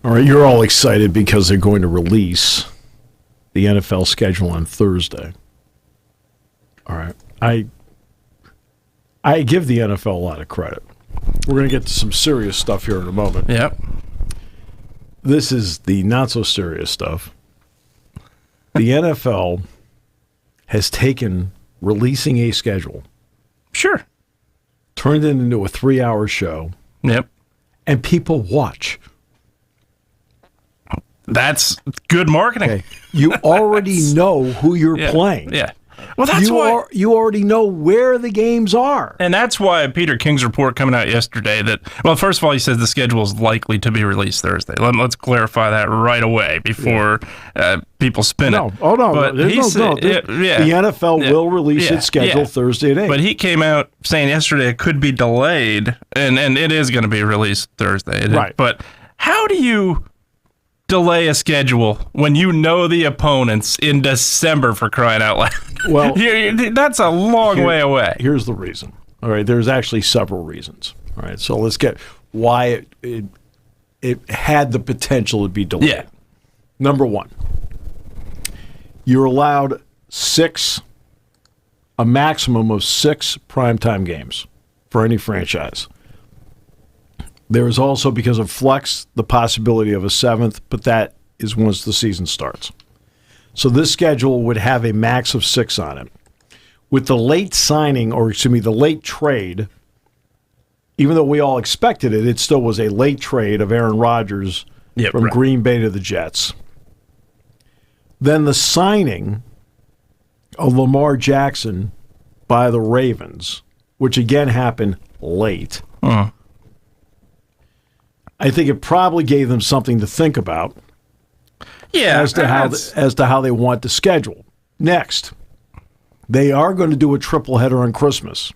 All right, you're all excited because they're going to release the NFL schedule on Thursday. All right. I give the NFL a lot of credit. We're going to get to some serious stuff here in a moment. Yep. This is the not-so-serious stuff. The NFL has taken releasing a schedule, Sure. turned it into a 3-hour show, Yep. and people watch. That's good marketing. Okay. You already know who you're playing. Yeah. Well, that's why you already know where the games are. And that's why Peter King's report coming out yesterday that, well, first of all, he says the schedule is likely to be released Thursday. Let's clarify that right away before people spin it. Oh, no. But The NFL will release its schedule Thursday at 8. But he came out saying yesterday it could be delayed, and it is going to be released Thursday. Right. But how do you delay a schedule when you know the opponents in December, for crying out loud? Well, that's a long way away. Here's the reason. All right, there's actually several reasons. All right, so let's get why it had the potential to be delayed. Yeah. Number one, you're allowed a maximum of 6 primetime games for any franchise. There is also, because of flex, the possibility of a 7th, but that is once the season starts. So this schedule would have a max of 6 on it. With the late signing, the late trade, even though we all expected it, it still was a late trade of Aaron Rodgers from Green Bay to the Jets. Then the signing of Lamar Jackson by the Ravens, which again happened late. I think it probably gave them something to think about. Yeah, as to how they want the schedule. Next, they are going to do a triple header on Christmas.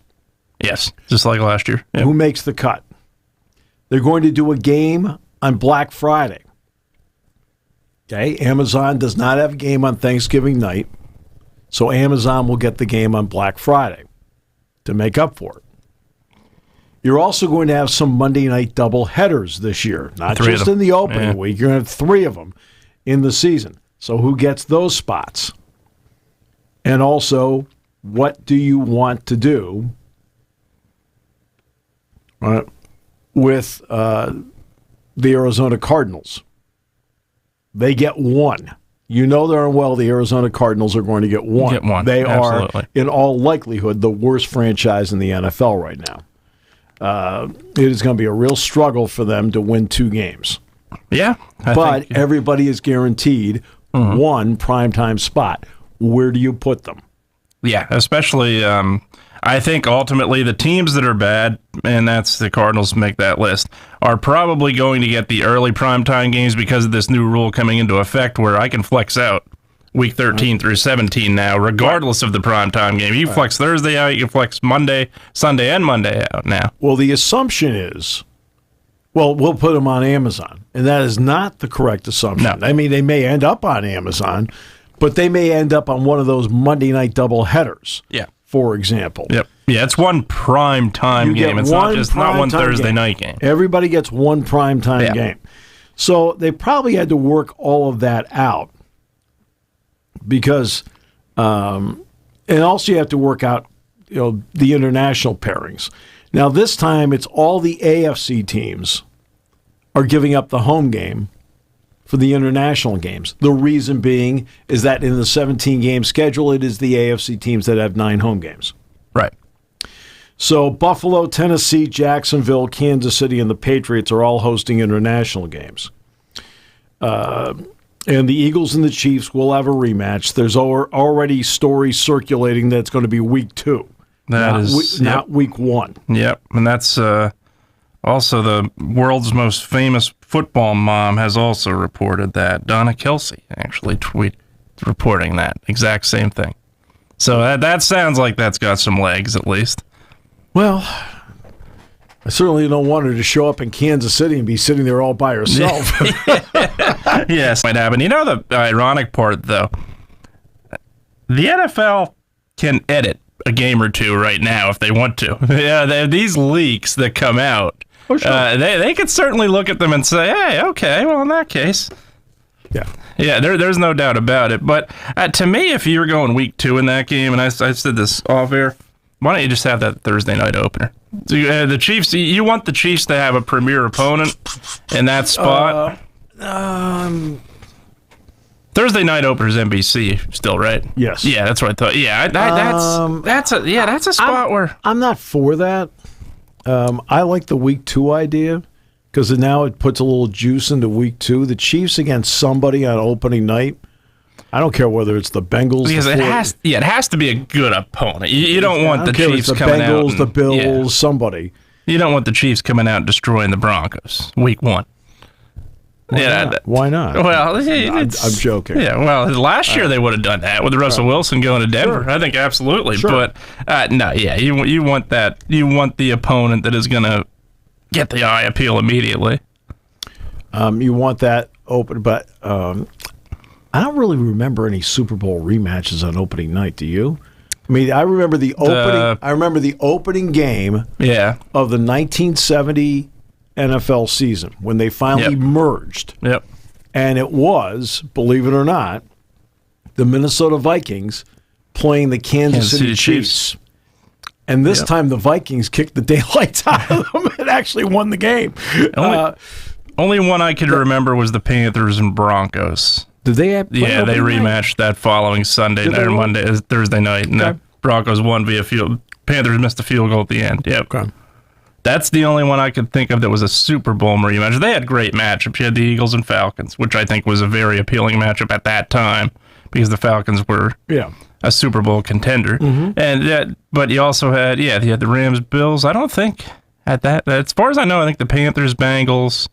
Yes, just like last year. Yep. Who makes the cut? They're going to do a game on Black Friday. Okay, Amazon does not have a game on Thanksgiving night, so Amazon will get the game on Black Friday to make up for it. You're also going to have some Monday night double headers this year, not just in the opening week. You're going to have 3 of them in the season. So who gets those spots? And also, what do you want to do with the Arizona Cardinals? They get 1. You know darn well the Arizona Cardinals are going to get 1. Get 1. They Absolutely. are, in all likelihood, the worst franchise in the NFL right now. It is going to be a real struggle for them to win 2 games. Yeah. But everybody is guaranteed 1 primetime spot. Where do you put them? Yeah, especially I think ultimately the teams that are bad, and that's the Cardinals make that list, are probably going to get the early primetime games because of this new rule coming into effect where I can flex out week 13 through 17 now, regardless of the primetime game. You flex Thursday out, you can flex Monday, Sunday, and Monday out now. Well, the assumption is, we'll put them on Amazon, and that is not the correct assumption. No. I mean, they may end up on Amazon, but they may end up on one of those Monday night double headers. Yeah. For example. Yep. Yeah, it's one prime time game. It's not one Thursday night game. Everybody gets one prime time game. So they probably had to work all of that out because, and also you have to work out, the international pairings. Now this time it's all the AFC teams are giving up the home game for the international games. The reason being is that in the 17-game schedule, it is the AFC teams that have 9 home games. Right. So Buffalo, Tennessee, Jacksonville, Kansas City, and the Patriots are all hosting international games. And the Eagles and the Chiefs will have a rematch. There's already stories circulating that it's going to be week 2. Not week 1. Yep, and that's also the world's most famous football mom has also reported that. Donna Kelsey actually reporting that exact same thing. So that sounds like that's got some legs at least. Well, I certainly don't want her to show up in Kansas City and be sitting there all by herself. Yes, might happen. You know the ironic part, though? The NFL can edit a game or two right now if they want to. Yeah, these leaks that come out Oh, sure. They could certainly look at them and say, hey, okay, well, in that case. Yeah. Yeah, there's no doubt about it. But to me, if you're going week 2 in that game, and I said this off air, why don't you just have that Thursday night opener? So the Chiefs, you want the Chiefs to have a premier opponent in that spot. Thursday night opener is NBC still, right? Yes. Yeah, that's what I thought. Yeah, that's a spot where I'm not for that. I like the week 2 idea because now it puts a little juice into week 2. The Chiefs against somebody on opening night. I don't care whether it's the Bengals. Because it has to be a good opponent. You don't want the Chiefs coming out. The Bengals, the Bills, somebody. You don't want the Chiefs coming out and destroying the Broncos week 1. Why not? Well, I'm joking. Yeah, well, last year they would have done that with Russell Wilson going to Denver. Sure. I think absolutely. Sure. But no, yeah, you want that. You want the opponent that is going to get the eye appeal immediately. You want that open, but I don't really remember any Super Bowl rematches on opening night. Do you? I mean, I remember the opening. I remember the opening game. Of the 1970 NFL season when they finally merged. Yep. And it was, believe it or not, the Minnesota Vikings playing the Kansas City Chiefs. And this time the Vikings kicked the daylights out of them and actually won the game. Only one I could remember was the Panthers and Broncos. Did they have they rematched that following Sunday night or Thursday night. And the Broncos won via field. Panthers missed a field goal at the end. Yep. Okay. That's the only one I could think of that was a Super Bowl rematch. They had great matchups. You had the Eagles and Falcons, which I think was a very appealing matchup at that time because the Falcons were a Super Bowl contender. Mm-hmm. And but you also had you had the Rams, Bills. I don't think at that. As far as I know, I think the Panthers, Bengals,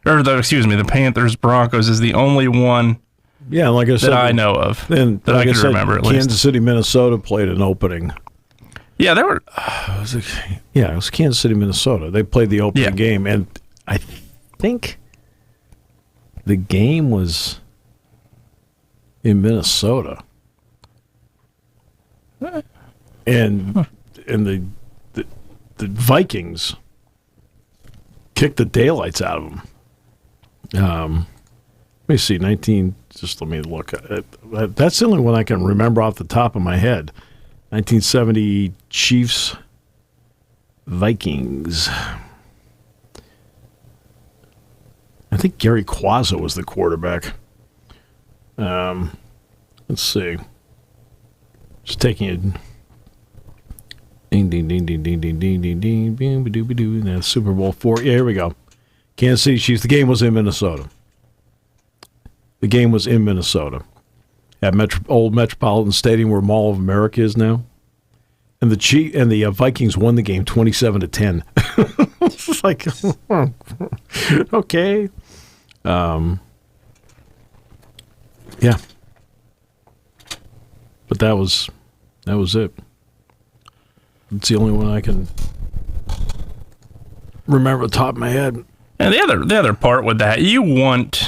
the Panthers, Broncos is the only one. Yeah, like I said, that I know of that I can remember at least. Kansas City, Minnesota played an opening. Yeah, there were. It was Kansas City, Minnesota. They played the opening game, and I think the game was in Minnesota, and the Vikings kicked the daylights out of them. Let me see, 19. Just let me look at it. That's the only one I can remember off the top of my head. 1970 Chiefs, Vikings. I think Gary Quazzo was the quarterback. Let's see. Just taking it. Ding, ding, ding, ding, ding, ding, ding, ding, ding, ding, ding, ding, ding. That's Super Bowl 4. Yeah, here we go. Kansas City Chiefs. The game was in Minnesota. At old Metropolitan Stadium where Mall of America is now. And the Vikings won the game 27-10. It's like, okay. Yeah. But that was it. It's the only one I can remember off the top of my head. And the other part with that, you want,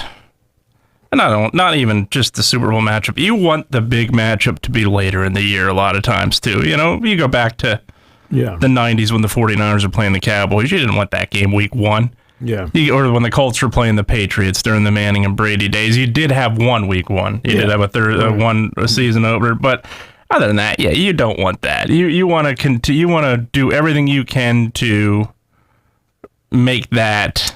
and not even just the Super Bowl matchup, you want the big matchup to be later in the year a lot of times too. You know, you go back to the 90s when the 49ers were playing the Cowboys, you didn't want that game week 1. Yeah. Or when the Colts were playing the Patriots during the Manning and Brady days, you did have one week 1. You did have a season over, but other than that, you don't want that. You want to do everything you can to make that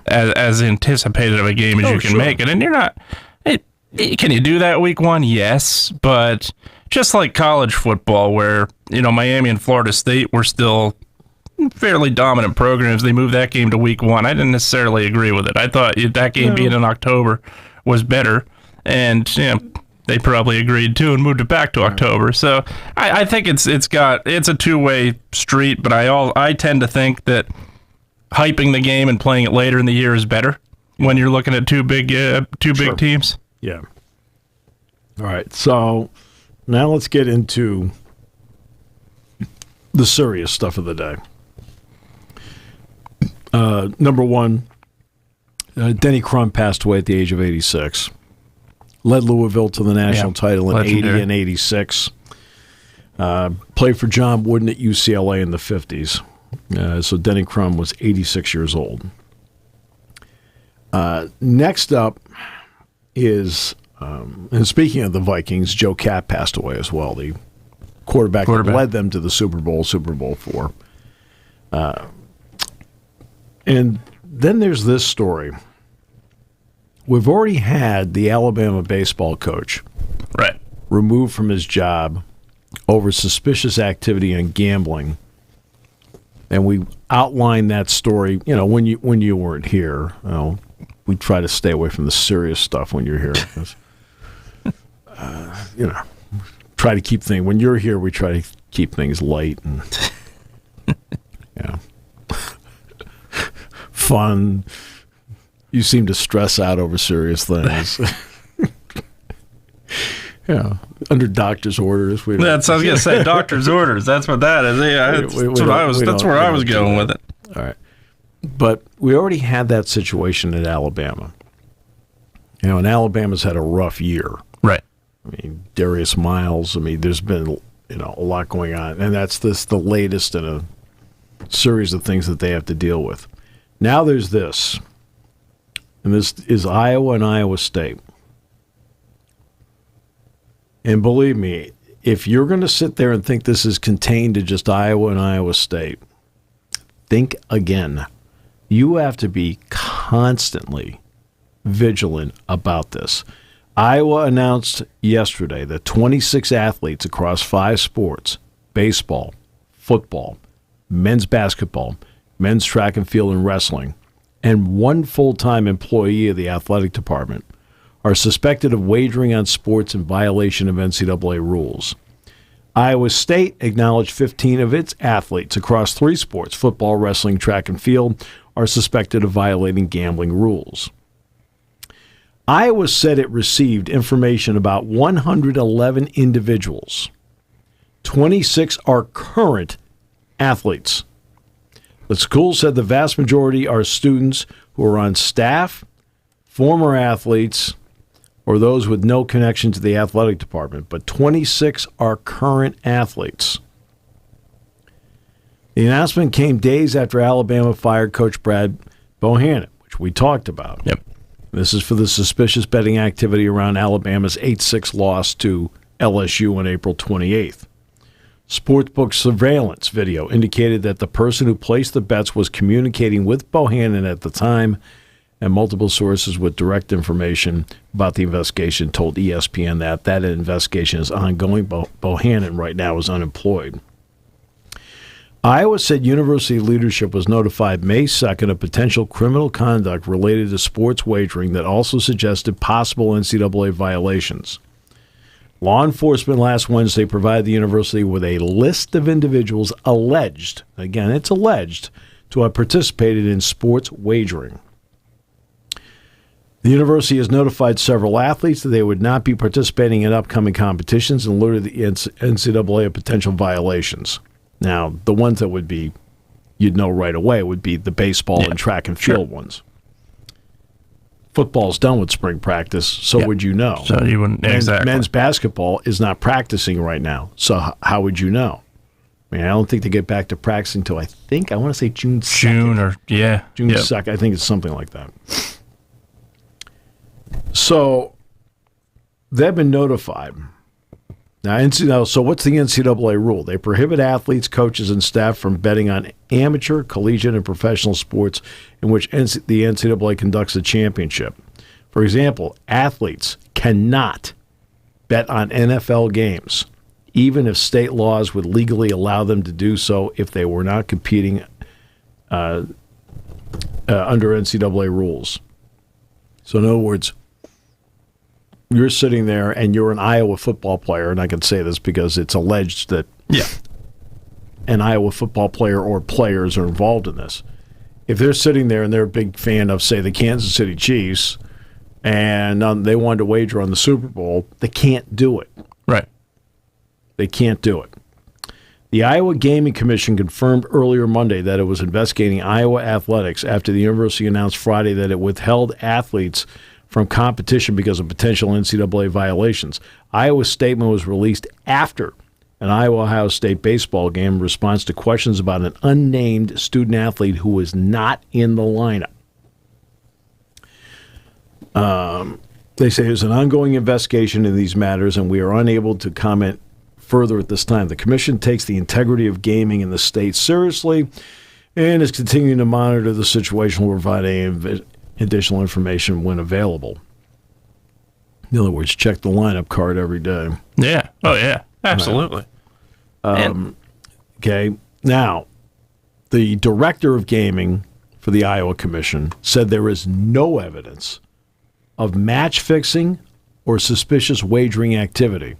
as anticipated of a game as you can make it. And you're not. Can you do that week 1? Yes, but just like college football, where Miami and Florida State were still fairly dominant programs, they moved that game to week 1. I didn't necessarily agree with it. I thought that game being in October was better, and they probably agreed too and moved it back to October. So I think it's a two-way street, but I tend to think that hyping the game and playing it later in the year is better when you're looking at two big teams. Yeah. All right. So now let's get into the serious stuff of the day. Number one, Denny Crum passed away at the age of 86. Led Louisville to the national title in legendary. 80 and 86. Played for John Wooden at UCLA in the 50s. So Denny Crum was 86 years old. Next up is, and speaking of the Vikings, Joe Kapp passed away as well. The quarterback that led them to the Super Bowl IV. And then there's this story. We've already had the Alabama baseball coach removed from his job over suspicious activity and gambling. And we outlined that story, when you weren't here. We try to stay away from the serious stuff when you're here. Because, try to keep things, when you're here, we try to keep things light and fun. You seem to stress out over serious things. Under doctor's orders. I was going to say doctor's orders. That's what that is. Yeah, that's where I was going with it. All right. But we already had that situation at Alabama. And Alabama's had a rough year. Right. I mean, Darius Miles. I mean, there's been a lot going on, and that's the latest in a series of things that they have to deal with. Now there's this, and this is Iowa and Iowa State. And believe me, if you're going to sit there and think this is contained to just Iowa and Iowa State, think again. You have to be constantly vigilant about this. Iowa announced yesterday that 26 athletes across 5 sports, baseball, football, men's basketball, men's track and field and wrestling, and 1 full-time employee of the athletic department are suspected of wagering on sports in violation of NCAA rules. Iowa State acknowledged 15 of its athletes across 3 sports, football, wrestling, track and field, are suspected of violating gambling rules. Iowa said it received information about 111 individuals. 26 are current athletes. The school said the vast majority are students who are on staff, former athletes, or those with no connection to the athletic department, but 26 are current athletes. The announcement came days after Alabama fired Coach Brad Bohannon, which we talked about. Yep. This is for the suspicious betting activity around Alabama's 8-6 loss to LSU on April 28th. Sportsbook surveillance video indicated that the person who placed the bets was communicating with Bohannon at the time, and multiple sources with direct information about the investigation told ESPN that investigation is ongoing. Bohannon right now is unemployed. Iowa said university leadership was notified May 2nd of potential criminal conduct related to sports wagering that also suggested possible NCAA violations. Law enforcement last Wednesday provided the university with a list of individuals alleged, again, it's alleged, to have participated in sports wagering. The university has notified several athletes that they would not be participating in upcoming competitions and alerted the NCAA of potential violations. Now, the ones that would be, you'd know right away, would be the baseball and track and field ones. Football's done with spring practice, so would you know? So you wouldn't, exactly. Men's basketball is not practicing right now, so how would you know? I mean, I don't think they get back to practicing until I want to say June 2nd. June 2nd. I think it's something like that. So they've been notified. Now, so what's the NCAA rule? They prohibit athletes, coaches, and staff from betting on amateur, collegiate, and professional sports in which the NCAA conducts a championship. For example, athletes cannot bet on NFL games, even if state laws would legally allow them to do so if they were not competing under NCAA rules. So in other words, you're sitting there and you're an Iowa football player, and I can say this because it's alleged that an Iowa football player or players are involved in this. If they're sitting there and they're a big fan of, say, the Kansas City Chiefs, and they wanted to wager on the Super Bowl, they can't do it. Right. They can't do it. The Iowa Gaming Commission confirmed earlier Monday that it was investigating Iowa athletics after the university announced Friday that it withheld athletes from competition because of potential NCAA violations. Iowa's statement was released after an Iowa-Ohio State baseball game in response to questions about an unnamed student-athlete who was not in the lineup. They say there's an ongoing investigation in these matters, and we are unable to comment further at this time. The commission takes the integrity of gaming in the state seriously and is continuing to monitor the situation and provide any additional information when available. In other words, check the lineup card every day. Yeah. Oh, yeah. Absolutely. Okay. Now, the director of gaming for the Iowa Commission said there is no evidence of match fixing or suspicious wagering activity.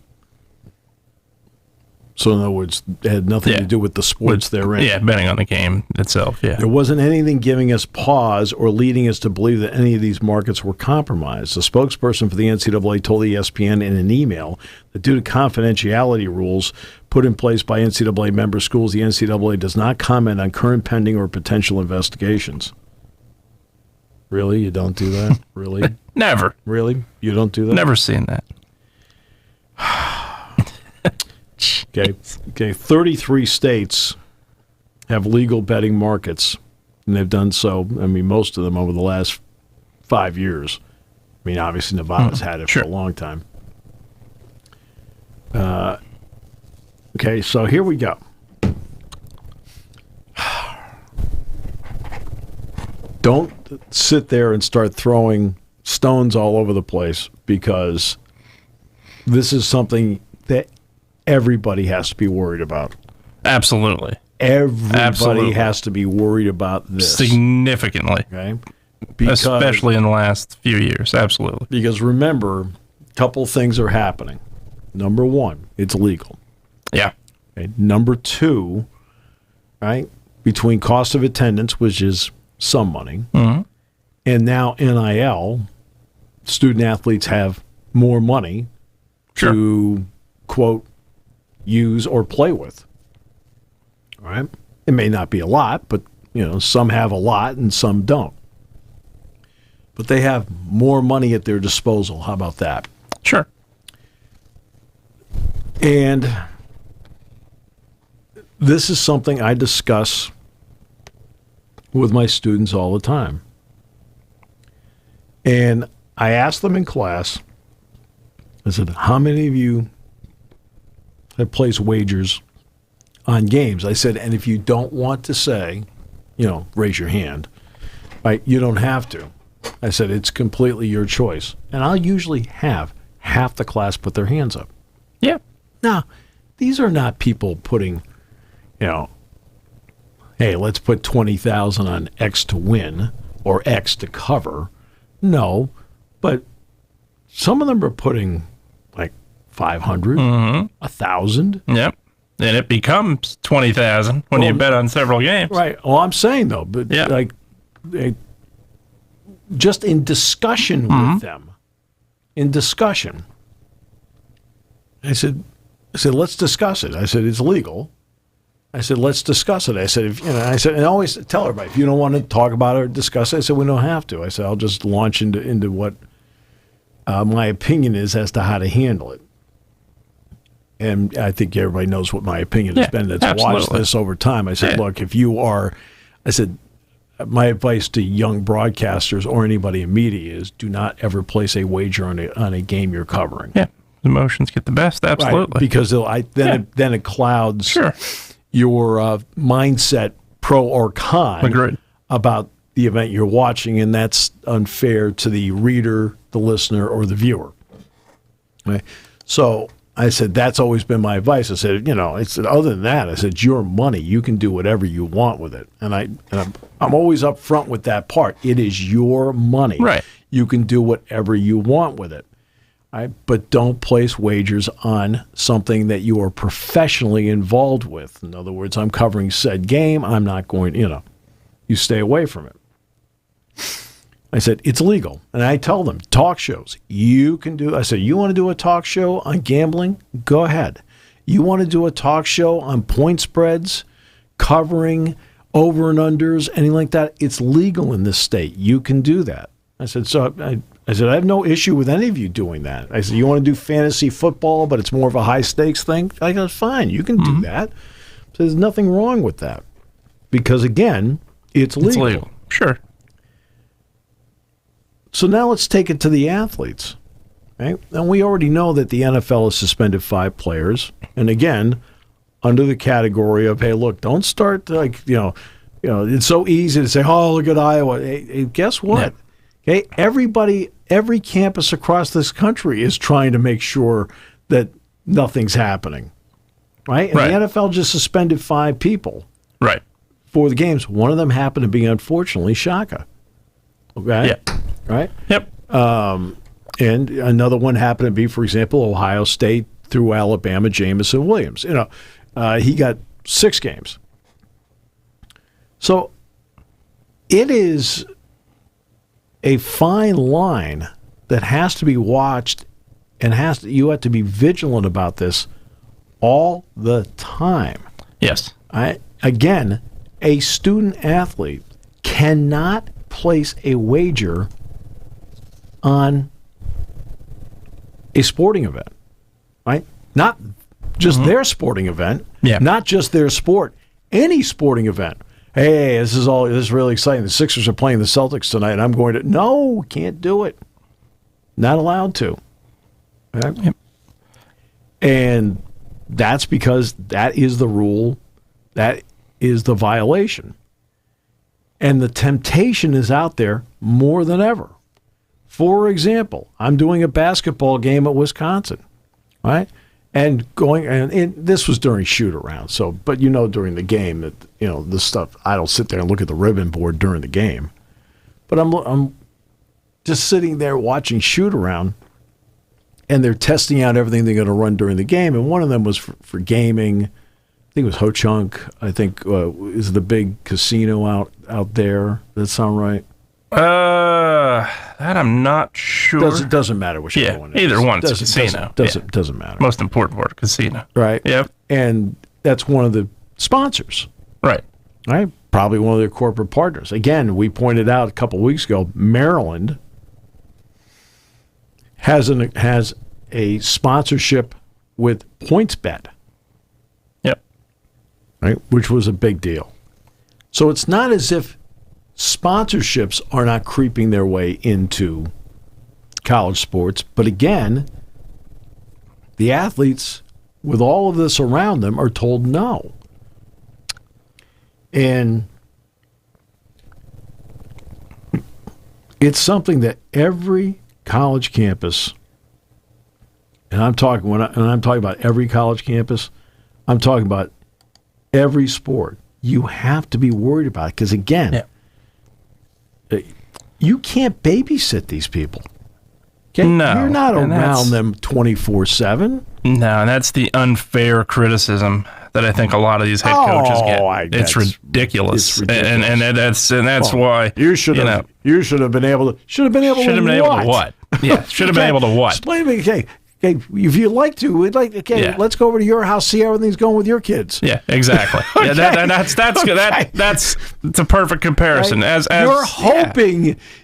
So, in other words, it had nothing to do with the sports they're in. Yeah, betting on the game itself, yeah. There wasn't anything giving us pause or leading us to believe that any of these markets were compromised. The spokesperson for the NCAA told ESPN in an email that due to confidentiality rules put in place by NCAA member schools, the NCAA does not comment on current pending or potential investigations. Really? You don't do that? Really? Never. Really? You don't do that? Never seen that. Okay. 33 states have legal betting markets, and they've done so, I mean, most of them over the last 5 years. I mean, obviously, Nevada's had it for a long time. Okay, so here we go. Don't sit there and start throwing stones all over the place, because this is something that everybody has to be worried about. Absolutely. Everybody has to be worried about this. Significantly. Okay? Especially in the last few years. Absolutely. Because remember, a couple things are happening. Number one, it's legal. Yeah. Okay? Number two, right, between cost of attendance, which is some money, and now NIL, student athletes have more money to, quote, use or play with. All right? It may not be a lot, but, you know, some have a lot and some don't. But they have more money at their disposal. How about that? Sure. And this is something I discuss with my students all the time. And I asked them in class, I said, how many of you have placed wagers on games? I said, and if you don't want to say, you know, raise your hand, right? You don't have to. I said, it's completely your choice. And I'll usually have half the class put their hands up. Yeah. Now, these are not people putting, you know, hey, let's put 20,000 on X to win or X to cover. No, but some of them are putting like 500, 1,000. Yep. And it becomes 20,000 when you bet on several games. Right. Well, I'm saying though, but like just in discussion with them, I said, let's discuss it. I said, it's legal. I said, let's discuss it. I said, and I always tell everybody, if you don't want to talk about it or discuss it, I said, we don't have to. I said, I'll just launch into what my opinion is as to how to handle it. And I think everybody knows what my opinion has been that's watched this over time. I said, look, if you are, my advice to young broadcasters or anybody in media is do not ever place a wager on a game you're covering. Yeah, emotions get the best, absolutely. Right, because then it clouds your mindset, pro or con, about the event you're watching, and that's unfair to the reader, the listener, or the viewer. Right? So I said, that's always been my advice. I said, other than that, I said, it's your money. You can do whatever you want with it. And I'm always up front with that part. It is your money. Right. You can do whatever you want with it. Right? But don't place wagers on something that you are professionally involved with. In other words, I'm covering said game. I'm not going, you stay away from it. I said, it's legal. And I tell them, talk shows, you can do. I said, you want to do a talk show on gambling? Go ahead. You want to do a talk show on point spreads, covering over and unders, anything like that? It's legal in this state. You can do that. I said, so I said, I have no issue with any of you doing that. I said, you want to do fantasy football, but it's more of a high-stakes thing? I go, fine, you can do that. So there's nothing wrong with that. Because, again, it's legal. It's legal. Sure. So now let's take it to the athletes. Right? And we already know that the NFL has suspended 5 players. And, again, under the category of, hey, look, don't start, it's so easy to say, oh, look at Iowa. Hey, guess what? Yeah. Okay, every campus across this country is trying to make sure that nothing's happening, right? And the NFL just suspended 5 people, right, for the games. One of them happened to be, unfortunately, Shaka. Okay, yeah, right, yep. And another one happened to be, for example, Ohio State through Alabama, Jamison Williams. He got 6 games. So it is a fine line that has to be watched, and you have to be vigilant about this all the time. Yes. Again, a student athlete cannot place a wager on a sporting event, right? Not just their sporting event, not just their sport, any sporting event. Hey, this is really exciting. The Sixers are playing the Celtics tonight, and I'm going to. No, can't do it. Not allowed to. Right? Yep. And that's because that is the rule. That is the violation. And the temptation is out there more than ever. For example, I'm doing a basketball game at Wisconsin, right? And this was during shoot around. So, but during the game that this stuff, I don't sit there and look at the ribbon board during the game, but I'm just sitting there watching shoot around, and they're testing out everything they're going to run during the game. And one of them was for gaming. I think it was Ho Chunk. I think is the big casino out there. Does that sound right? That I'm not sure. Doesn't matter which one it is. Either one's a casino. Doesn't matter. Most important part, casino. Right. Yep. And that's one of the sponsors. Right. Right. Probably one of their corporate partners. Again, we pointed out a couple of weeks ago, Maryland has a sponsorship with PointsBet. Yep. Right, which was a big deal. So it's not as if sponsorships are not creeping their way into college sports, but again, the athletes, with all of this around them, are told no. And it's something that every college campus, and I'm talking when I'm talking about every college campus, I'm talking about every sport. You have to be worried about it because, again, you can't babysit these people. Okay? No, you're not around them 24/7. No, and that's the unfair criticism that I think a lot of these head coaches get. It's ridiculous. It's ridiculous. And that's why you should have been able to what? Yeah, should have been able to what? Explain to me. Okay, if you'd like to, let's go over to your house, see how everything's going with your kids. Yeah, exactly. Okay. Yeah, that's a perfect comparison. Right.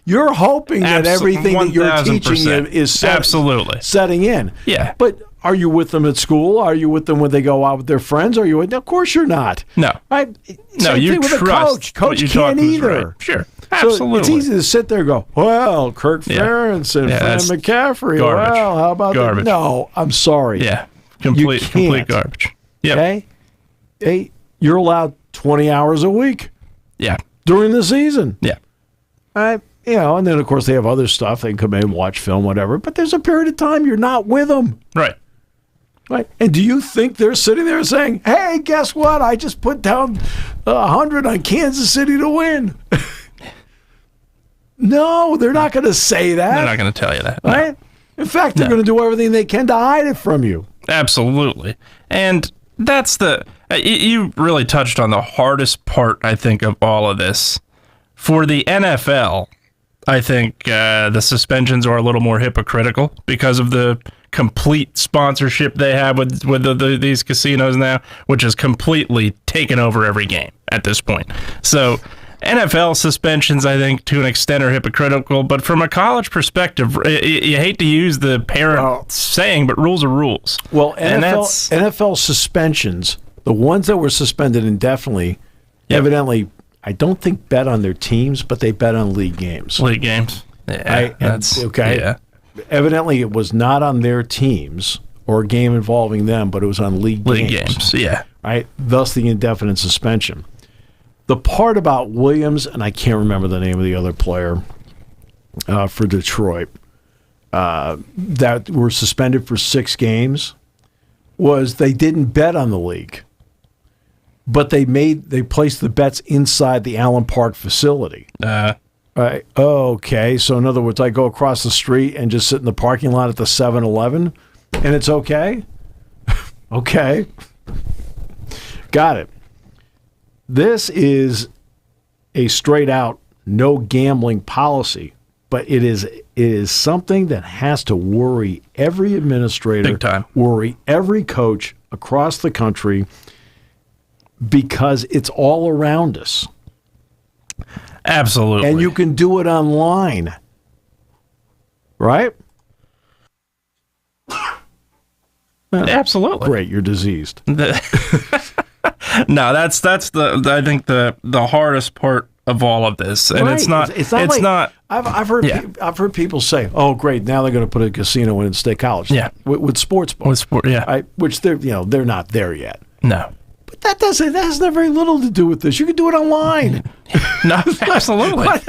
You're hoping that everything that you're teaching is setting in. Yeah, but are you with them at school? Are you with them when they go out with their friends? Of course you're not. No. Right? No, you with trust a coach. Coach can't either. Right. Sure. So Absolutely. it's easy to sit there and go, well, Kirk Ferentz and Fran McCaffrey. Garbage. Well, how about that? No, I'm sorry. Yeah. Complete garbage. Yeah. Okay? Hey, you're allowed 20 hours a week. Yeah. During the season. Yeah. And then, of course, they have other stuff. They can come in, watch film, whatever. But there's a period of time you're not with them. Right. Right. And do you think they're sitting there saying, hey, guess what? I just put down 100 on Kansas City to win. No, they're not going to say that. They're not going to tell you that. No. Right? In fact, they're going to do everything they can to hide it from you. Absolutely. And that's you really touched on the hardest part, I think, of all of this. For the NFL, I think the suspensions are a little more hypocritical because of the complete sponsorship they have with these casinos now, which has completely taken over every game at this point. So, NFL suspensions, I think, to an extent are hypocritical, but from a college perspective, you hate to use the parent saying, but rules are rules. Well, NFL suspensions, the ones that were suspended indefinitely, evidently, I don't think bet on their teams, but they bet on league games. League games. Yeah, okay. Yeah. Evidently, it was not on their teams or a game involving them, but it was on league games. Yeah. Right? Thus the indefinite suspension. The part about Williams, and I can't remember the name of the other player for Detroit, that were suspended for 6 games, was they didn't bet on the league, but they placed the bets inside the Allen Park facility. Right. Oh, okay. So in other words, I go across the street and just sit in the parking lot at the 7-Eleven, and it's okay? Okay. Got it. This is a straight-out no gambling policy, but it is something that has to worry every administrator, big time. Worry every coach across the country, because it's all around us. Absolutely. And you can do it online, right? Absolutely. Great, you're diseased. No, that's I think the hardest part of all of this, and right. it's not. I've heard people say, "Oh, great, now they're going to put a casino in State College." Yeah, with sports books. Which they're not there yet. No, but that has very little to do with this. You can do it online. No, absolutely. What is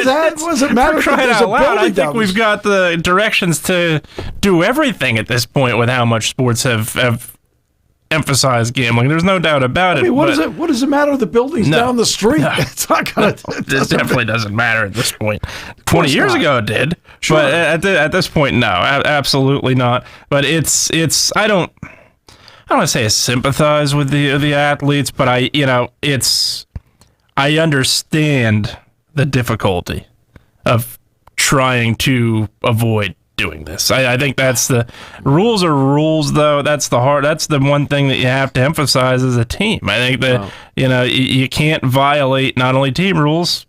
that? What does it matter? Crying out loud, I think we've got the directions to do everything at this point with how much sports have emphasized gambling. There's no doubt about it. What does it matter if the building's down the street? No, it's not gonna. This definitely doesn't matter at this point. 20 years ago it did, sure. But at this point, no, absolutely not. But it's I don't want to say I sympathize with the athletes, but I understand the difficulty of trying to avoid doing this. I think that's the rules are rules, though. That's the one thing that you have to emphasize as a team. I think that you can't violate not only team rules,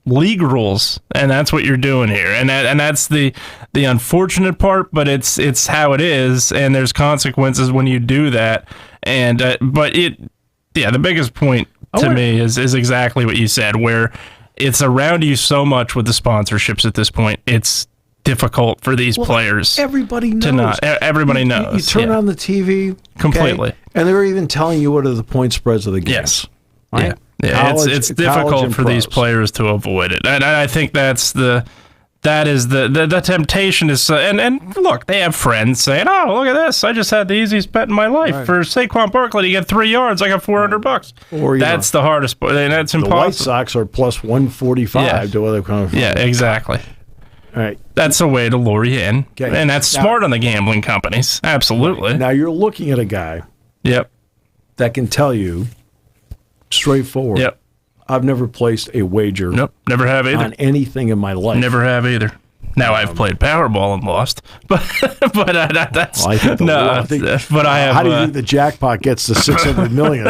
league rules, and that's what you're doing here. And that's the unfortunate part, but it's how it is, and there's consequences when you do that. And the biggest point to me is exactly what you said, where it's around you so much with the sponsorships at this point. It's difficult for these players. Everybody knows. Everybody knows. You turn on the TV completely, and they're even telling you what are the point spreads of the games. Yes. Right? Yeah. It's difficult for these players to avoid it, and I think the temptation is. And look, they have friends saying, "Oh, look at this! I just had the easiest bet in my life for Saquon Barkley to get 3 yards. I got $400." Or that's the hardest part, and that's impossible. The White Sox are plus 145 to other conferences. Yeah, exactly. All right. That's a way to lure you in. Okay. And that's smart on the gambling companies. Absolutely. Right. Now you're looking at a guy that can tell you straightforward. I've never placed a wager never have either. On anything in my life. Never have either. Now I've played Powerball and lost, but that's I have. How do you think the jackpot gets to $600 million?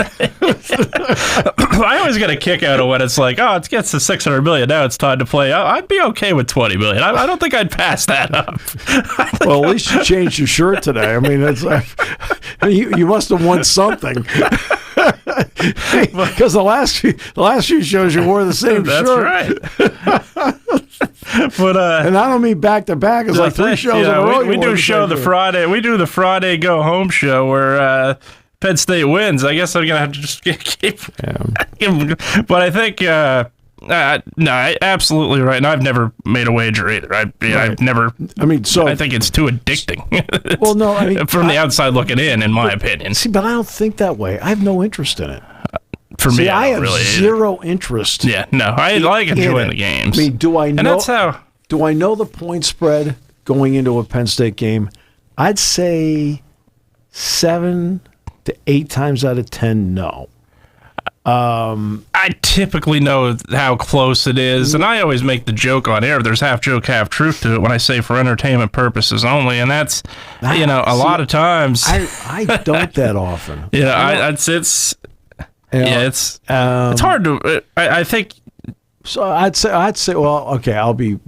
I always get a kick out of when it's like, oh, it gets to $600 million. Now it's time to play. I'd be okay with $20 million. I don't think I'd pass that up. Well, at least you changed your shirt today. I mean, it's you must have won something. Because the last few shows you wore the same shirt. That's right. But and I don't mean back to back. It's like 3 shows in a row. We do show the Friday. We do the Friday go home show where Penn State wins. I guess I'm gonna have to just keep. But I think no, absolutely right. And I've never made a wager either. I've never. I mean, I think it's too addicting. Well, no, I mean, from the outside looking in my opinion. See, but I don't think that way. I have no interest in it. For me, I have really zero interest. Yeah, no, I like enjoying the games. I mean, do I know? And that's how. Do I know the point spread going into a Penn State game? I'd say 7 to 8 times out of 10, no. I typically know how close it is, and I always make the joke on air. There's half joke, half truth to it when I say for entertainment purposes only, and that's a lot of times. I don't that often. Yeah, it's. Yeah, it's hard to. I think. So I'd say. Well, okay, I'll be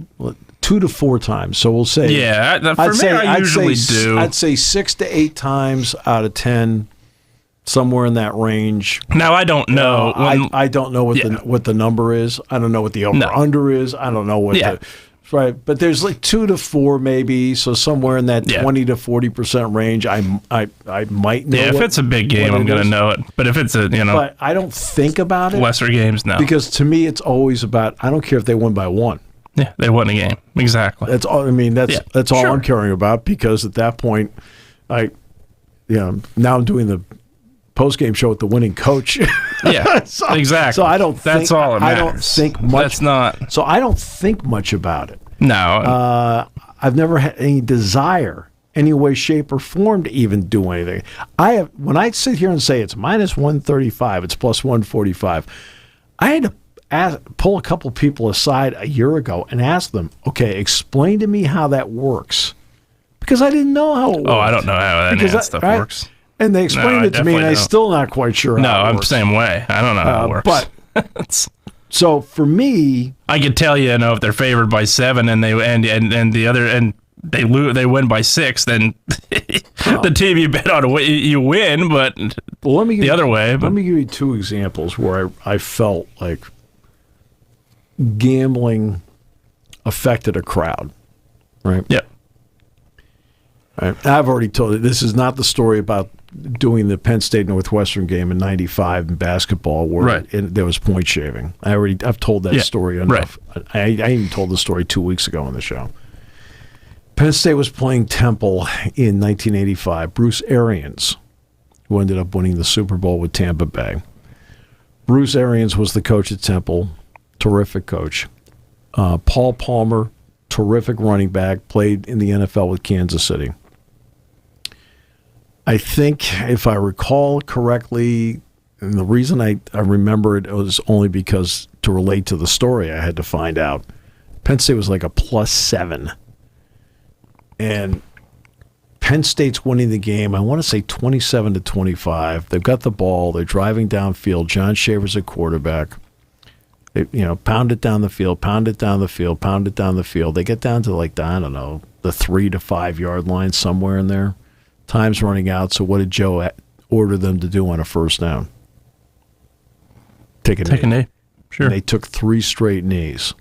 2 to 4 times. So we'll say. Yeah, I usually do. I'd say 6 to 8 times out of 10, somewhere in that range. Now I don't know. I don't know what the number is. I don't know what the over under is. I don't know what the. Right, but there's like 2 to 4 maybe, so somewhere in that 20 to 40% range. I might know. Yeah, if it's a big game, I'm going to know it. But if it's but I don't think about it. Lesser games, no. Because to me, it's always about. I don't care if they win by 1. Yeah, they won a game exactly. That's all. I mean, that's all I'm caring about, because at that point, now I'm doing the post-game show with the winning coach. Yeah, exactly. So I don't. That's all that matters. I don't think much. That's not. So I don't think much about it. No. I've never had any desire, any way, shape, or form to even do anything. When I sit here and say it's minus 135, it's plus 145, I had to pull a couple people aside a year ago and ask them, okay, explain to me how that works. Because I didn't know how it worked. Oh, I don't know how any of that stuff works. And they explained it to me, and I'm still not quite sure how it works. No, I'm the same way. I don't know how it works. But so for me, I could tell you, if they're favored by 7 and they win by 6, then the team you bet on you win. But the other way. Let me give you 2 examples where I felt like gambling affected a crowd. Right. Yep. Right. I've already told you this is not the story about doing the Penn State Northwestern game in '95 in basketball where there was point shaving. I've told that story enough. Right. I even told the story 2 weeks ago on the show. Penn State was playing Temple in 1985. Bruce Arians, who ended up winning the Super Bowl with Tampa Bay. Bruce Arians was the coach at Temple, terrific coach. Paul Palmer, terrific running back, played in the NFL with Kansas City. I think, if I recall correctly, and the reason I remember it was only because to relate to the story I had to find out, Penn State was like a +7. And Penn State's winning the game, I want to say 27 to 25. They've got the ball. They're driving downfield. John Shaver's at quarterback. They, pound it down the field, pound it down the field, pound it down the field. They get down to the 3 to 5 yard line, somewhere in there. Time's running out, so what did Joe order them to do on a first down? Take a knee. Sure. And they took 3 straight knees.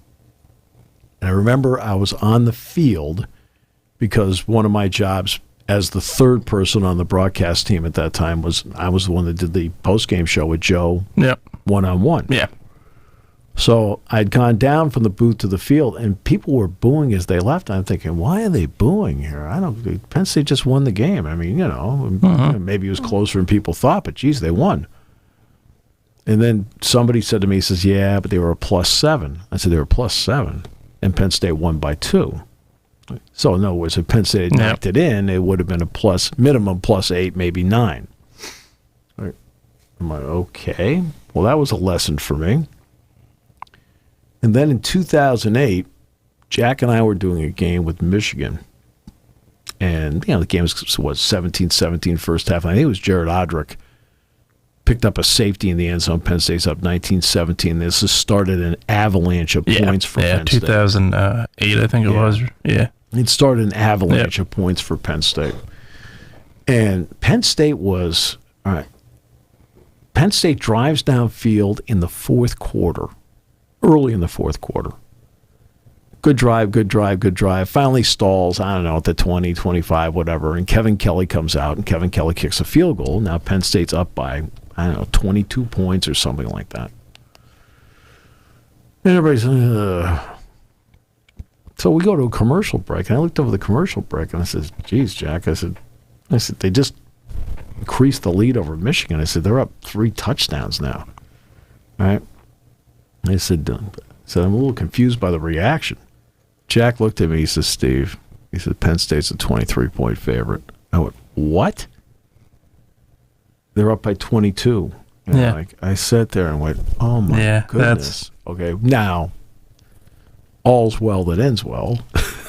And I remember I was on the field because one of my jobs as the third person on the broadcast team at that time I was the one that did the post-game show with Joe one-on-one. Yeah. So I'd gone down from the booth to the field, and people were booing as they left. I'm thinking, why are they booing here? Penn State just won the game. I mean, maybe it was closer than people thought, but geez, they won. And then somebody said to me, he says, yeah, but they were a +7. I said, they were +7, and Penn State won by 2. So in other words, if Penn State had knocked it in, it would have been a minimum +8, maybe 9. I'm like, okay, well, that was a lesson for me. And then in 2008, Jack and I were doing a game with Michigan. And, the game was 17-17 first half. And I think it was Jared Odrick picked up a safety in the end zone. Penn State's up 19-17. This has started an avalanche of points for Penn State. 2008, I think it was. Yeah. It started an avalanche of points for Penn State. And Penn State was, all right, Penn State drives downfield in the fourth quarter. Early in the fourth quarter. Good drive. Finally stalls, I don't know, at the 20, 25, whatever. And Kevin Kelly comes out, and Kevin Kelly kicks a field goal. Now Penn State's up by, 22 points or something like that. And everybody's, So we go to a commercial break. And I looked over the commercial break, and I said, geez, Jack, I said, they just increased the lead over Michigan. I said, they're up 3 touchdowns now. All right? I said, I'm a little confused by the reaction. Jack looked at me. He says, Steve, he said, Penn State's a 23-point favorite. I went, what? They're up by 22. And I sat there and went, oh, my goodness. Okay, now, all's well that ends well.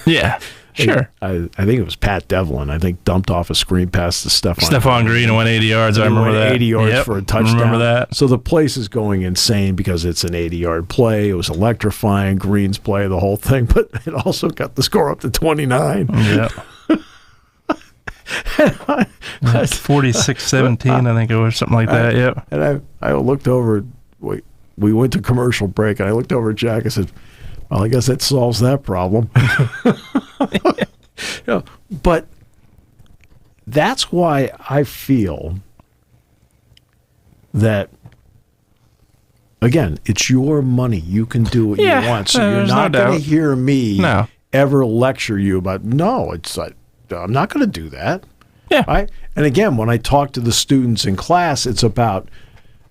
Yeah. Sure. I think it was Pat Devlin. I think dumped off a screen pass to Stephon Green and went 80 yards. I remember that. 80 yards for a touchdown. Remember that. So the place is going insane because it's an 80-yard play. It was electrifying. Green's play, the whole thing. But it also got the score up to 29. Yeah. 46-17, I think it was, something like that. Yeah. And I looked over. We went to commercial break, and I looked over at Jack. I said, well, I guess that solves that problem. But that's why I feel that, again, it's your money. You can do what you want. So you're not going to hear me ever lecture you about, no, it's like, I'm not going to do that. Yeah. Right? And again, when I talk to the students in class, it's about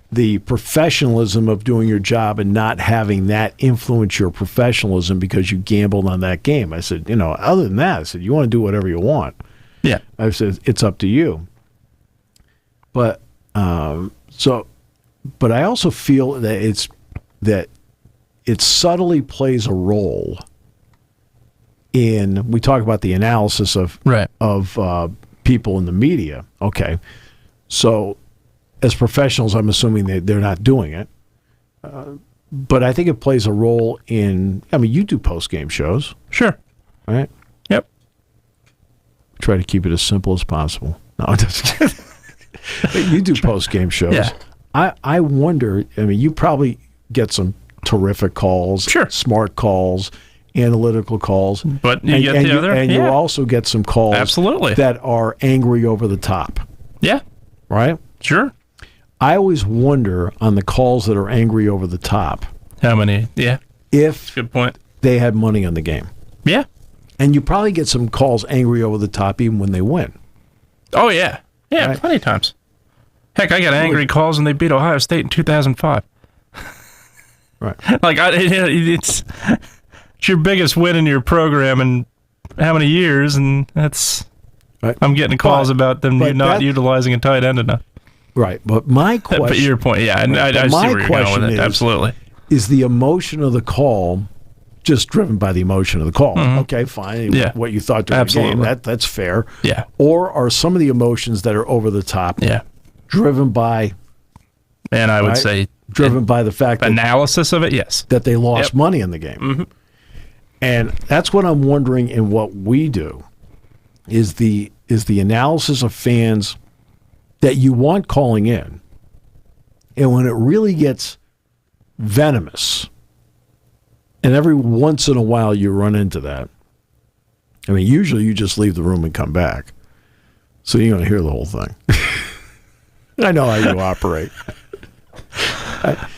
the professionalism of doing your job and not having that influence your professionalism because you gambled on that game. I said, other than that, I said, you want to do whatever you want. Yeah. I said, it's up to you. But but I also feel that it subtly plays a role in, we talk about the analysis of people in the media. Okay. So as professionals, I'm assuming they're not doing it. But I think it plays a role in, you do post-game shows. Sure. Right? Yep. Try to keep it as simple as possible. No, I'm just kidding. But you do post-game shows. Yeah. I wonder, you probably get some terrific calls, sure, smart calls, analytical calls. But you get the other. And you also get some calls absolutely that are angry over the top. Yeah. Right? Sure. I always wonder on the calls that are angry over the top. How many? Yeah. If good point. They had money on the game. Yeah. And you probably get some calls angry over the top even when they win. Oh, yeah. Yeah, right? Plenty of times. Heck, I got angry calls when they beat Ohio State in 2005. Right. It's your biggest win in your program in how many years, and that's... Right. I'm getting calls about them not utilizing a tight end enough. Right, but my question... But your point, yeah, right, I see where you're going with it. Absolutely. Is the emotion of the call just driven by the emotion of the call? Mm-hmm. Okay, fine. Yeah. What you thought during the game, that's fair. Yeah. Or are some of the emotions that are over the top driven by... And I would say... Driven by the fact that... Analysis of it, yes. That they lost money in the game. Mm-hmm. And that's what I'm wondering in what we do, is the analysis of fans that you want calling in. And when it really gets venomous, and every once in a while you run into that, usually you just leave the room and come back. So you're going to hear the whole thing. I know how you operate.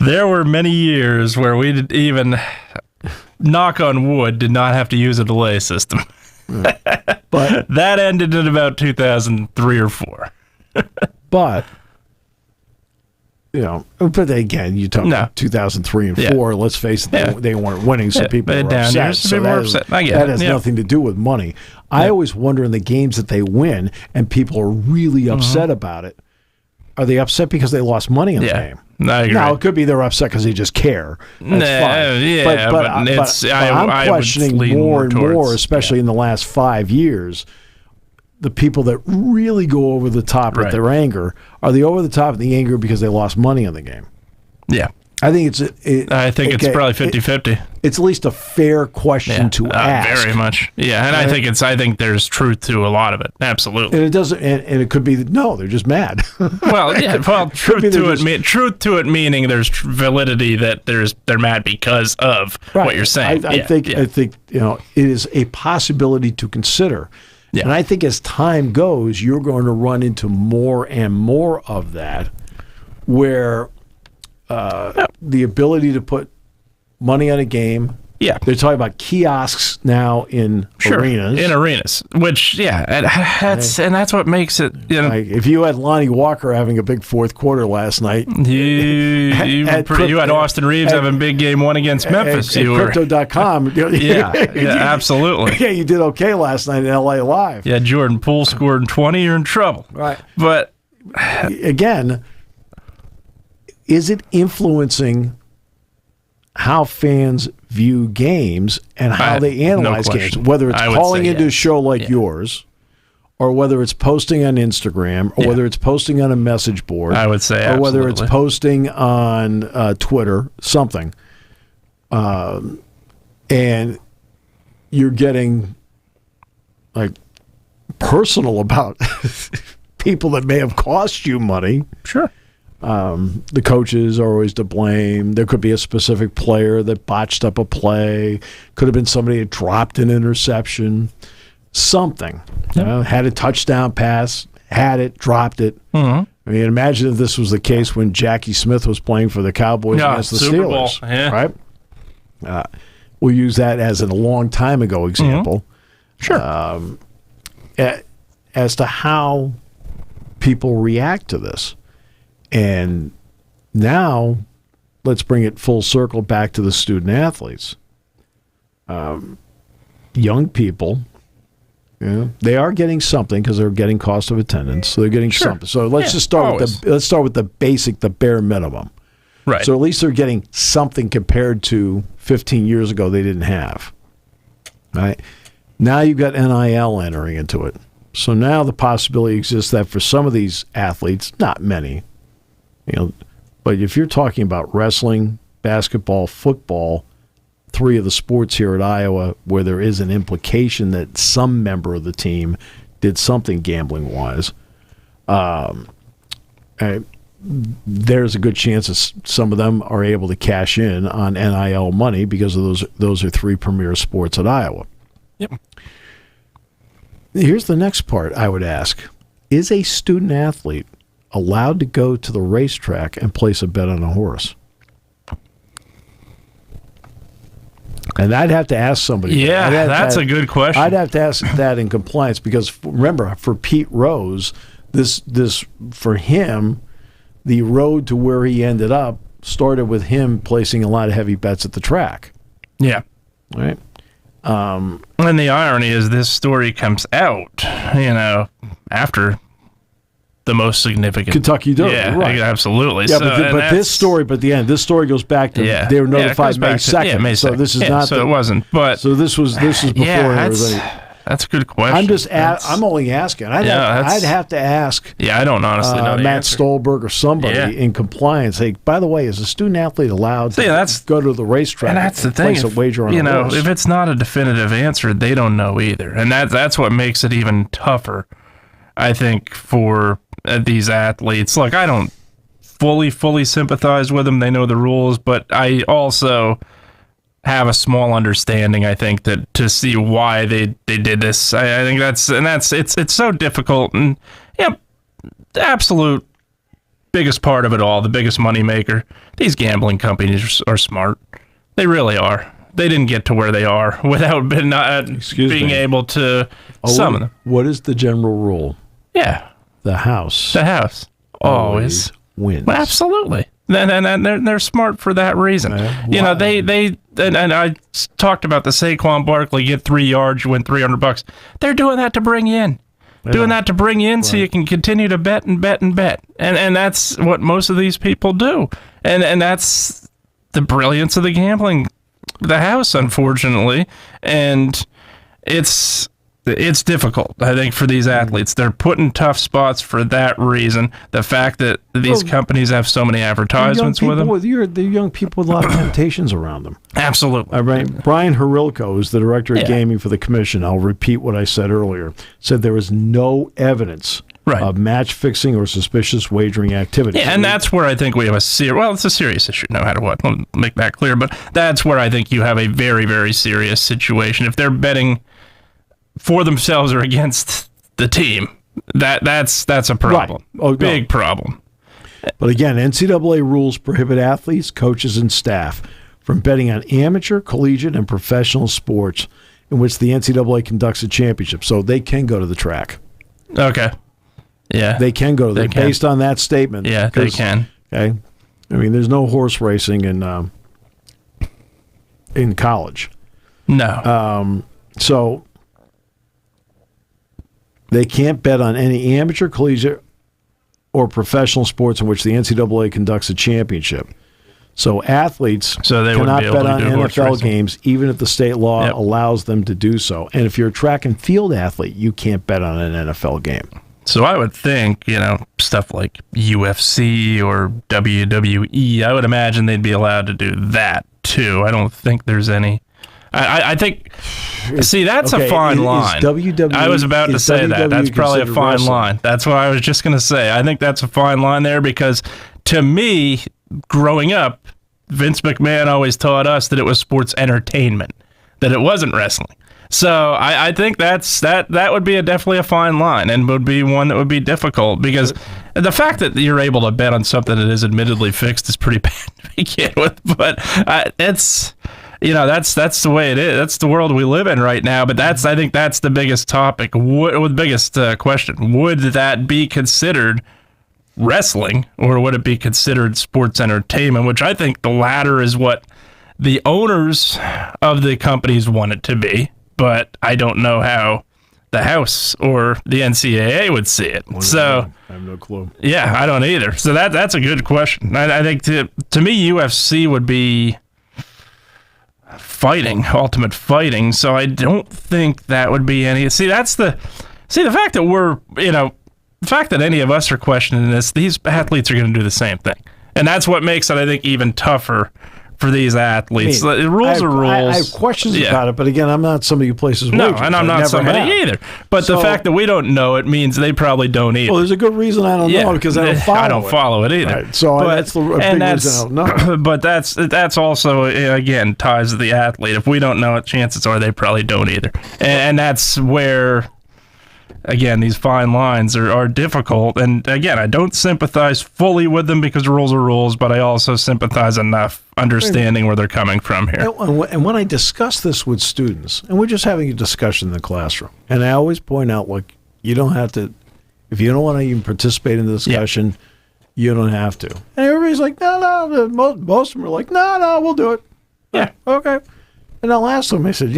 There were many years where we did even, knock on wood, did not have to use a delay system. But that ended in about 2003 or 4. But again, you talk about 2003 and 4. Let's face it, they weren't winning, so people were upset. So that has nothing to do with money. I always wonder in the games that they win and people are really upset about it. Are they upset because they lost money in the game? I agree. Now, it could be they're upset because they just care. That's fine. Yeah, but I'm questioning more and more, especially in the last 5 years, the people that really go over the top with their anger. Are they over the top with the anger because they lost money in the game? Yeah. I think it's probably 50-50. It's at least a fair question to ask. Very much. Yeah, and right? I think there's truth to a lot of it. Absolutely. And it doesn't and it could be they're just mad. Well, truth to it meaning there's validity that they're mad because of what you're saying. I think it is a possibility to consider. Yeah. And I think as time goes, you're going to run into more and more of that where the ability to put money on a game. Yeah. They're talking about kiosks now in arenas. In arenas, which, that's what makes it, Like if you had Lonnie Walker having a big fourth quarter last night. You had Austin Reeves having big game 1 against Memphis. Crypto.com. Absolutely. Yeah, you did okay last night in LA Live. Yeah, Jordan Poole scored 20, you're in trouble. Right. But, again, is it influencing how fans view games and how they analyze games, whether it's calling into a show like yours, or whether it's posting on Instagram, or whether it's posting on a message board. I would say, or whether it's posting on Twitter, something. And you're getting like personal about people that may have cost you money. Sure. The coaches are always to blame. There could be a specific player that botched up a play. Could have been somebody that dropped an interception. Something. Had a touchdown pass, had it, dropped it. I mean, imagine if this was the case when Jackie Smith was playing for the Cowboys against the Super Steelers. Bowl. Yeah. Right? We'll use that as a long time ago example. Sure. As to how people react to this. And now, let's bring it full circle back to the student athletes. Young people, they are getting something because they're getting cost of attendance. So they're getting something. So let's just start with the basic, the bare minimum. Right. So at least they're getting something compared to 15 years ago they didn't have. Right? Now you've got NIL entering into it. So now the possibility exists that for some of these athletes, not many, but if you're talking about wrestling, basketball, football, 3 of the sports here at Iowa where there is an implication that some member of the team did something gambling-wise, there's a good chance that some of them are able to cash in on NIL money because of those are 3 premier sports at Iowa. Yep. Here's the next part I would ask. Is a student athlete allowed to go to the racetrack and place a bet on a horse? And I'd have to ask somebody. Yeah, that's a good question. I'd have to ask that in compliance because, remember, for Pete Rose, this for him, the road to where he ended up started with him placing a lot of heavy bets at the track. Yeah. Right? And the irony is this story comes out, after the most significant Kentucky Derby. Yeah, right. Absolutely. Yeah, but this story goes back to they were notified May 2nd. May 2nd. So this is not. So it wasn't. But so this was before everybody. That's a good question. I'm only asking. I'd have to ask. Yeah, I don't honestly know the Matt answer. Stolberg or somebody in compliance. Hey, by the way, is a student athlete allowed to go to the racetrack and that's the thing, place a wager on a horse? If it's not a definitive answer, they don't know either, and that's what makes it even tougher, I think, for these athletes. Look, I don't fully sympathize with them. They know the rules, but I also have a small understanding, I think, that to see why they did this. I think it's so difficult, and the absolute biggest part of it all, the biggest moneymaker, these gambling companies are smart. They really are. They didn't get to where they are without being able to summon them. What is the general rule? Yeah. The house always wins. Well, absolutely. And they're smart for that reason. And I talked about the Saquon Barkley, get 3 yards, you win $300. They're doing that to bring you in. Doing that to bring you in so you can continue to bet and bet and bet. And that's what most of these people do. And that's the brilliance of the gambling, the house, unfortunately. And it's difficult, I think, for these athletes. They're put in tough spots for that reason. The fact that these companies have so many advertisements with them. They're young people with a lot of temptations around them. Absolutely. Brian Harilko, who's the director of gaming for the commission, I'll repeat what I said earlier, said there is no evidence of match fixing or suspicious wagering activity. Yeah, and that's where I think we have it's a serious issue no matter what. I'll make that clear. But that's where I think you have a very, very serious situation. If they're betting for themselves or against the team, that's a problem. Big problem. But again, NCAA rules prohibit athletes, coaches, and staff from betting on amateur, collegiate, and professional sports in which the NCAA conducts a championship. So they can go to the track. Okay. Yeah. They can go to the based on that statement. Yeah, they can. Okay. I mean, there's no horse racing in college. No. So they can't bet on any amateur, collegiate, or professional sports in which the NCAA conducts a championship. So athletes So they wouldn't cannot be able bet to on do horse NFL racing. games, even if the state law Yep. allows them to do so. And if you're a track and field athlete, you can't bet on an NFL game. So I would think, stuff like UFC or WWE, I would imagine they'd be allowed to do that too. I don't think there's any. I think. See, that's Okay, a fine is line. WWE I was about to say that. That's probably a considered fine wrestling? line. That's what I was just going to say. I think that's a fine line there because to me, growing up, Vince McMahon always taught us that it was sports entertainment, that it wasn't wrestling. So I think that would be definitely a fine line and would be one that would be difficult because the fact that you're able to bet on something that is admittedly fixed is pretty bad to begin with. But it's that's the way it is. That's the world we live in right now. But I think that's the biggest topic, the biggest question. Would that be considered wrestling or would it be considered sports entertainment? Which I think the latter is what the owners of the companies want it to be. But I don't know how the House or the NCAA would see it. So I have no clue. yeah, I don't either. So that's a good question. I think to me, UFC would be fighting, ultimate fighting. So I don't think that would be any. The fact that the fact that any of us are questioning this, these athletes are going to do the same thing, and that's what makes it, I think, even tougher for these athletes. The rules are rules. I have questions about it, but again, I'm not somebody who places No, wagers. and I'm I not never somebody have. either. But the fact that we don't know it means they probably don't either. Well, there's a good reason I don't know because I don't follow it. I don't follow it either. Right, so that's the big reason I don't know. But that's also, again, ties to the athlete. If we don't know it, chances are they probably don't either. And that's where, again, these fine lines are difficult. And again, I don't sympathize fully with them because rules are rules, but I also sympathize enough understanding where they're coming from here. And when I discuss this with students, and we're just having a discussion in the classroom, and I always point out, look, you don't have to, if you don't want to even participate in the discussion, you don't have to. And everybody's like, no, most of them are like, no, we'll do it. Yeah. Okay. And I'll ask them, I said,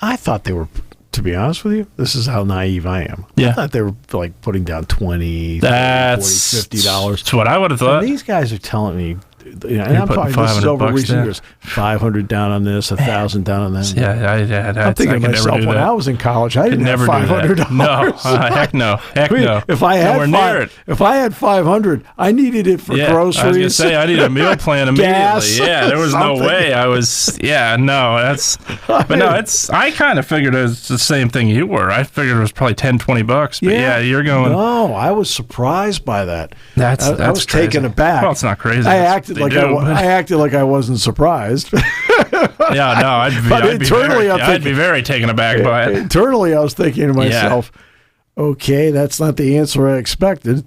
I thought they were, to be honest with you, this is how naive I am. Yeah. I thought they were like putting down $20, That's $40, $50. That's what I would have thought. And these guys are telling me, and I'm talking this is over recent years, 500 down on this, 1,000 down on that. Yeah, I'm thinking to myself, when I was in college, I didn't have $500. No, heck no. If I had 500, I needed it for groceries. I was gonna say I need a meal plan immediately. Gas, there was no something. way I was. I kind of figured it was the same thing you were. I figured it was probably $10-20. But you're going. No, I was surprised by that. I was crazy. taken aback. Well, it's not crazy. I acted like I wasn't surprised. I'd be very taken aback by it. Internally, I was thinking to myself, okay, that's not the answer I expected.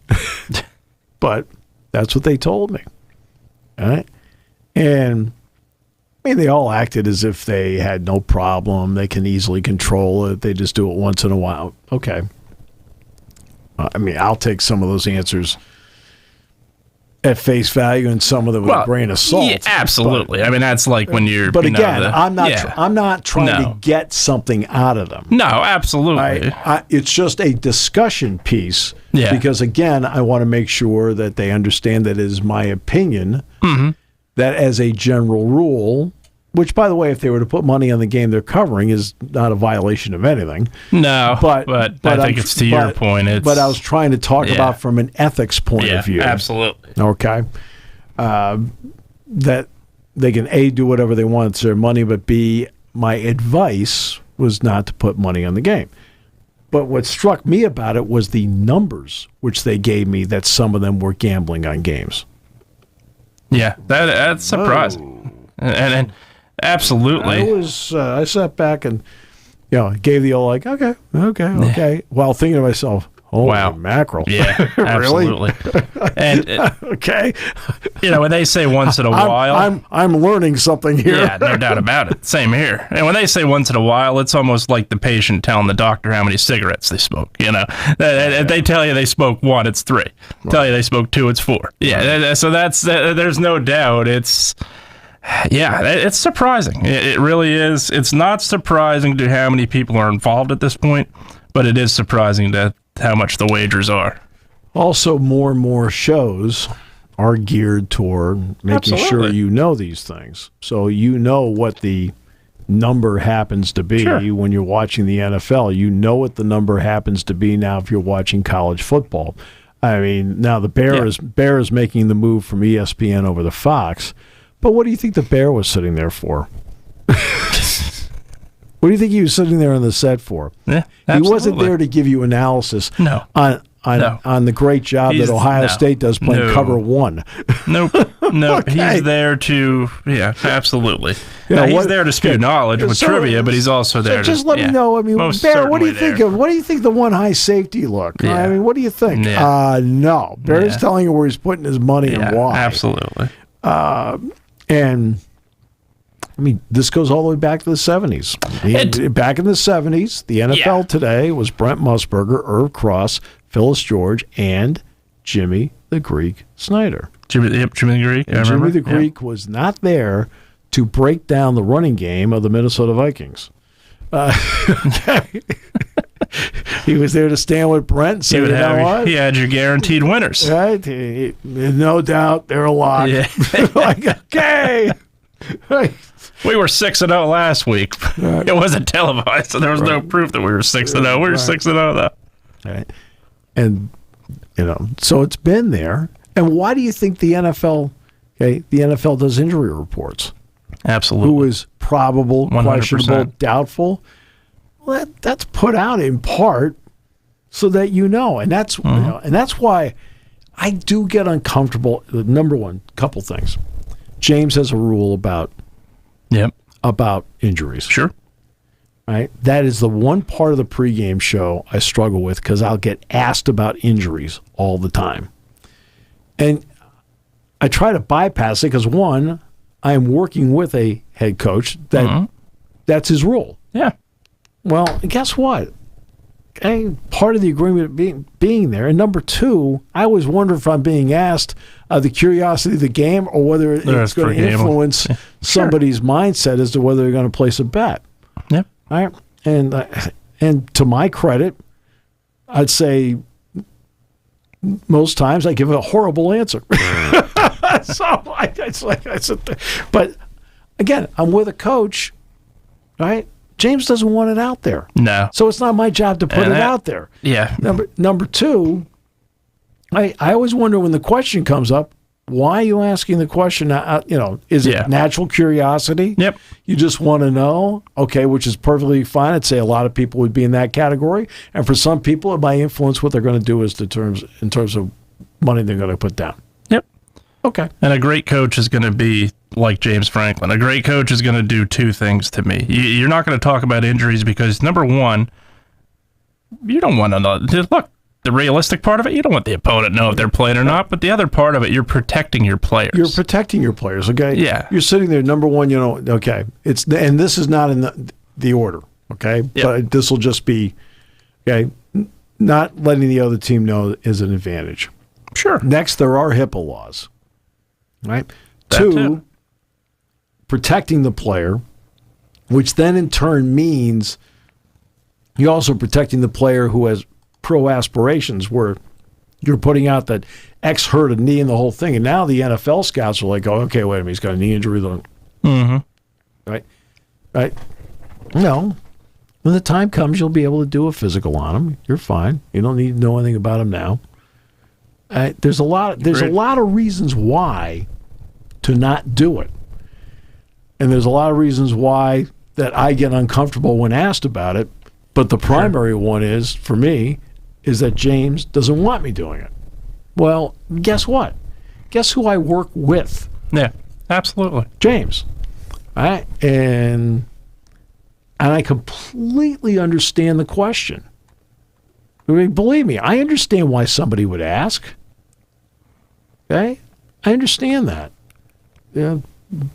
But that's what they told me. All right? And they all acted as if they had no problem. They can easily control it. They just do it once in a while. Okay. I'll take some of those answers at face value and some of them with a grain of salt. Yeah, absolutely. That's like when you're. But again, I'm not trying to get something out of them. No, absolutely. It's just a discussion piece. Yeah. Because again, I want to make sure that they understand that it is my opinion that as a general rule, which by the way, if they were to put money on the game they're covering, is not a violation of anything. No, but I think it's to your point. But I was trying to talk about from an ethics point of view. Absolutely. Okay. That they can A, do whatever they want, it's their money, but B, my advice was not to put money on the game. But what struck me about it was the numbers which they gave me that some of them were gambling on games. Yeah, that's surprising. And absolutely. I sat back and gave the old okay, while thinking to myself, holy mackerel. Yeah, really? Absolutely. And okay. When they say once in a while, I'm learning something here. Yeah, no doubt about it. Same here. And when they say once in a while, it's almost like the patient telling the doctor how many cigarettes they smoke. If they tell you they smoke 1, it's 3. Right. Tell you they smoke 2, it's 4. Yeah. So there's no doubt. It's surprising. It really is. It's not surprising to how many people are involved at this point, but it is surprising to how much the wagers are. Also, more and more shows are geared toward making sure Absolutely. you know these things. So you know what the number happens to be Sure. when you're watching the NFL. You know what the number happens to be now if you're watching college football. I mean, now the Bear is making the move from ESPN over to Fox. But what do you think the Bear was sitting there for? What do you think he was sitting there on the set for? Yeah, he wasn't absolutely. there to give you analysis No. on the great job that Ohio State does playing cover one. Nope. Okay. He's there to, absolutely. Yeah, He's what- there to spew knowledge with So- trivia, but he's also there to. Just let me know. I mean, most Bear, what do you certainly think of? What do you think the one high safety look? Yeah. I mean, what do you think? Yeah. No, Bear's Yeah. telling you where he's putting his money Yeah, and why. absolutely. And I mean, this goes all the way back to the 70s. Back in the 70s, the NFL today was Brent Musburger, Irv Cross, Phyllis George, and Jimmy the Greek Snyder. Jimmy the Greek. I And remember. Jimmy the Greek was not there to break down the running game of the Minnesota Vikings. He was there to stand with Brent and say, you know what? He had your guaranteed winners. Right? No doubt they're a lock. Yeah. Like, okay. We were 6-0 last week. Right. It wasn't televised, so there was no proof that we were 6-0. We were 6-0 though. Right. And, so it's been there. And why do you think the NFL does injury reports? Absolutely. Who is probable, 100%. questionable, doubtful? Well, that's put out in part so that you know. And that's and that's why I do get uncomfortable. Number one, couple things. James has a rule about injuries. Sure. Right? That is the one part of the pregame show I struggle with because I'll get asked about injuries all the time. And I try to bypass it because, one, I am working with a head coach that's his rule. Yeah. Well, guess what? Part of the agreement being there. And number two, I always wonder if I'm being asked the curiosity of the game or whether it's going to influence somebody's mindset as to whether they're going to place a bet. Yep. All right. And to my credit, I'd say most times I give a horrible answer. But again, I'm with a coach, right? James doesn't want it out there. No. So it's not my job to put it out there. Yeah. Number two, I always wonder when the question comes up, why are you asking the question? Is it natural curiosity? Yep. You just want to know? Okay, which is perfectly fine. I'd say a lot of people would be in that category. And for some people, it might influence what they're going to do in terms of money they're going to put down. Yep. Okay. And a great coach is going to be like James Franklin. A great coach is going to do two things to me. You're not going to talk about injuries because, number one, you don't want to know. Look, the realistic part of it, you don't want the opponent to know if they're playing or not. But the other part of it, you're protecting your players. You're protecting your players, okay? Yeah. You're sitting there, number one, okay. And this is not in the order, okay? Yep. But this will just be, okay, not letting the other team know is an advantage. Sure. Next, there are HIPAA laws, right? That Two, too. protecting the player, which then in turn means you're also protecting the player who has pro aspirations where you're putting out that X hurt a knee and the whole thing. And now the NFL scouts are like, oh, okay, wait a minute, he's got a knee injury. Mm-hmm. Right? No. When the time comes, you'll be able to do a physical on him. You're fine. You don't need to know anything about him now. There's a lot of reasons why to not do it. And there's a lot of reasons why that I get uncomfortable when asked about it. But the primary one is, for me, is that James doesn't want me doing it. Well, guess what? Guess who I work with? Yeah, absolutely. James. All right? And I completely understand the question. I mean, believe me, I understand why somebody would ask. Okay? I understand that. Yeah.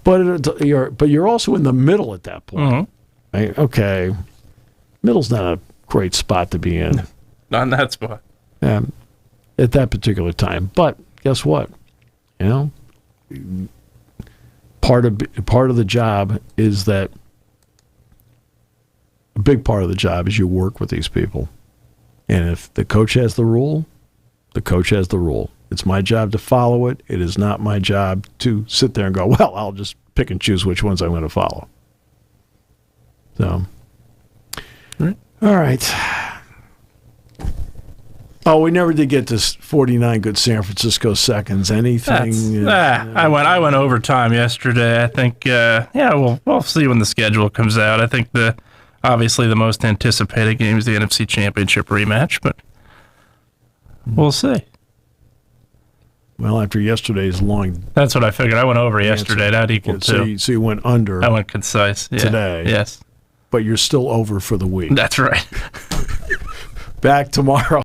But you're also in the middle at that point. Mm-hmm. Right? Okay. Middle's not a great spot to be in. Not in that spot. At that particular time. But guess what? Part of the job is that a big part of the job is you work with these people. And if the coach has the rule, the coach has the rule. It's my job to follow it. It is not my job to sit there and go, well, I'll just pick and choose which ones I'm going to follow. So, all right. Oh, we never did get to 49 good San Francisco seconds. Anything? I went overtime yesterday. I think. We'll see when the schedule comes out. I think obviously the most anticipated game is the NFC Championship rematch, but we'll see. Well, after yesterday's long, that's what I figured. I went over yesterday. That equaled two. So you went under. I went concise today. Yes, but you're still over for the week. That's right. Back tomorrow.